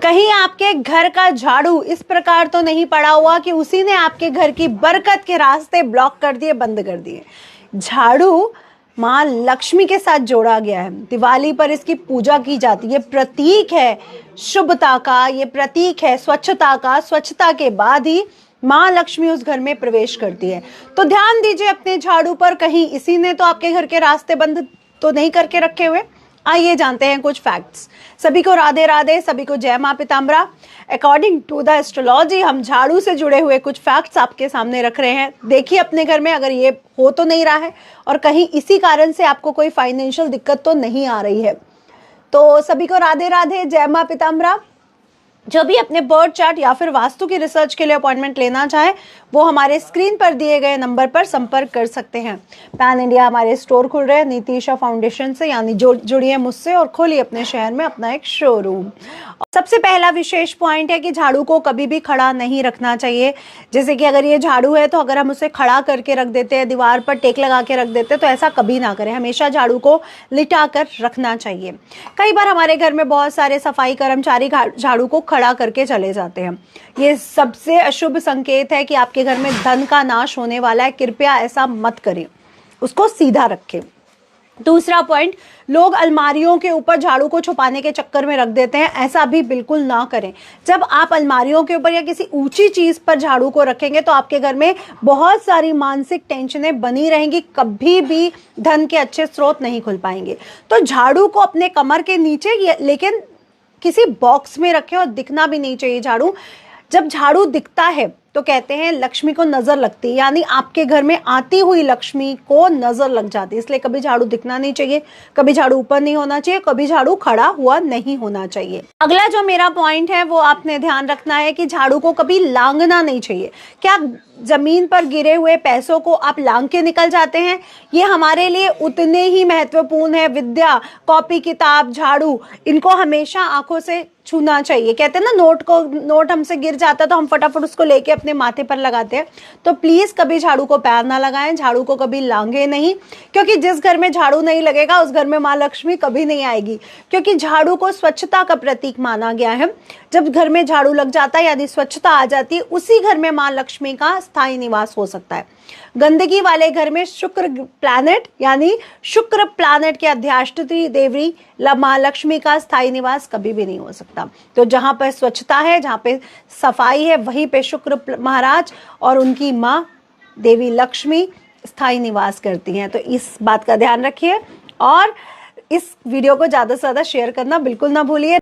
कहीं आपके घर का झाड़ू इस प्रकार तो नहीं पड़ा हुआ कि उसी ने आपके घर की बरकत के रास्ते ब्लॉक कर दिए, बंद कर दिए। झाड़ू माँ लक्ष्मी के साथ जोड़ा गया है। दिवाली पर इसकी पूजा की जाती है। प्रतीक है शुभता का, ये प्रतीक है स्वच्छता का। स्वच्छता के बाद ही माँ लक्ष्मी उस घर में प्रवेश करती है। तो ध्यान दीजिए अपने झाड़ू पर, कहीं इसी ने तो आपके घर के रास्ते बंद तो नहीं करके रखे हुए। आइए जानते हैं कुछ फैक्ट्स। सभी को राधे राधे, सभी को जय माँ Pitambara. According to the astrology हम झाड़ू से जुड़े हुए कुछ फैक्ट्स आपके सामने रख रहे हैं। देखिए अपने घर में अगर ये हो तो नहीं रहा है और कहीं इसी कारण से आपको कोई फाइनेंशियल दिक्कत तो नहीं आ रही है। तो सभी को राधे राधे, जय माँ पीताम्बरा। जो भी अपने बर्थ चार्ट या फिर वास्तु की रिसर्च के लिए अपॉइंटमेंट लेना चाहे वो हमारे स्क्रीन पर दिए गए नंबर पर संपर्क कर सकते हैं। पैन इंडिया हमारे स्टोर खुल रहे हैं नीतीशा फाउंडेशन से, यानी जुड़िए मुझसे और खोलिए अपने शहर में अपना एक शोरूम। सबसे पहला विशेष पॉइंट है कि झाड़ू को कभी भी खड़ा नहीं रखना चाहिए। जैसे कि अगर ये झाड़ू है तो अगर हम उसे खड़ा करके रख देते हैं, दीवार पर टेक लगा के रख देते हैं, तो ऐसा कभी ना करें। हमेशा झाड़ू को लिटा कर रखना चाहिए। कई बार हमारे घर में बहुत सारे सफाई कर्मचारी झाड़ू को खड़ा करके चले जाते हैं। ये सबसे अशुभ संकेत है कि आपके घर में धन का नाश होने वाला है। कृपया ऐसा मत करें, उसको सीधा रखें। दूसरा पॉइंट, लोग अलमारियों के ऊपर झाड़ू को छुपाने के चक्कर में रख देते हैं। ऐसा भी बिल्कुल ना करें। जब आप अलमारियों के ऊपर या किसी ऊंची चीज पर झाड़ू को रखेंगे तो आपके घर में बहुत सारी मानसिक टेंशनें बनी रहेंगी। कभी भी धन के अच्छे स्रोत नहीं खुल पाएंगे। तो झाड़ू को अपने कमर के नीचे, लेकिन किसी बॉक्स में रखें और दिखना भी नहीं चाहिए झाड़ू। जब झाड़ू दिखता है तो कहते हैं लक्ष्मी को नजर लगती है, यानी आपके घर में आती हुई लक्ष्मी को नजर लग जाती है। इसलिए कभी झाड़ू दिखना नहीं चाहिए, कभी झाड़ू ऊपर नहीं होना चाहिए, कभी झाड़ू खड़ा हुआ नहीं होना चाहिए। अगला जो मेरा पॉइंट है वो आपने ध्यान रखना है कि झाड़ू को कभी लांगना नहीं चाहिए। क्या जमीन पर गिरे हुए पैसों को आप लांग के निकल जाते हैं? ये हमारे लिए उतने ही महत्वपूर्ण है। विद्या, कॉपी किताब, झाड़ू, इनको हमेशा आंखों से छूना चाहिए। कहते हैं ना, नोट हमसे गिर जाता है तो हम फटाफट उसको लेके अपने माथे पर लगाते हैं। तो प्लीज कभी झाड़ू को पैर ना लगाएं, झाड़ू को कभी लांगे नहीं, क्योंकि जिस घर में झाड़ू नहीं लगेगा उस घर में माँ लक्ष्मी कभी नहीं आएगी। क्योंकि झाड़ू को स्वच्छता का प्रतीक माना गया है। जब घर में झाड़ू लग जाता है यानी स्वच्छता आ जाती है, उसी घर में माँ लक्ष्मी का स्थायी निवास हो सकता है। गंदगी वाले घर में शुक्र प्लैनेट के अधिष्ठात्री देवी माँ लक्ष्मी का स्थायी निवास कभी भी नहीं हो सकता। तो जहां पर स्वच्छता है, जहां पे सफाई है, वहीं पे शुक्र महाराज और उनकी माँ देवी लक्ष्मी स्थायी निवास करती हैं। तो इस बात का ध्यान रखिए और इस वीडियो को ज्यादा से ज्यादा शेयर करना बिल्कुल ना भूलिए।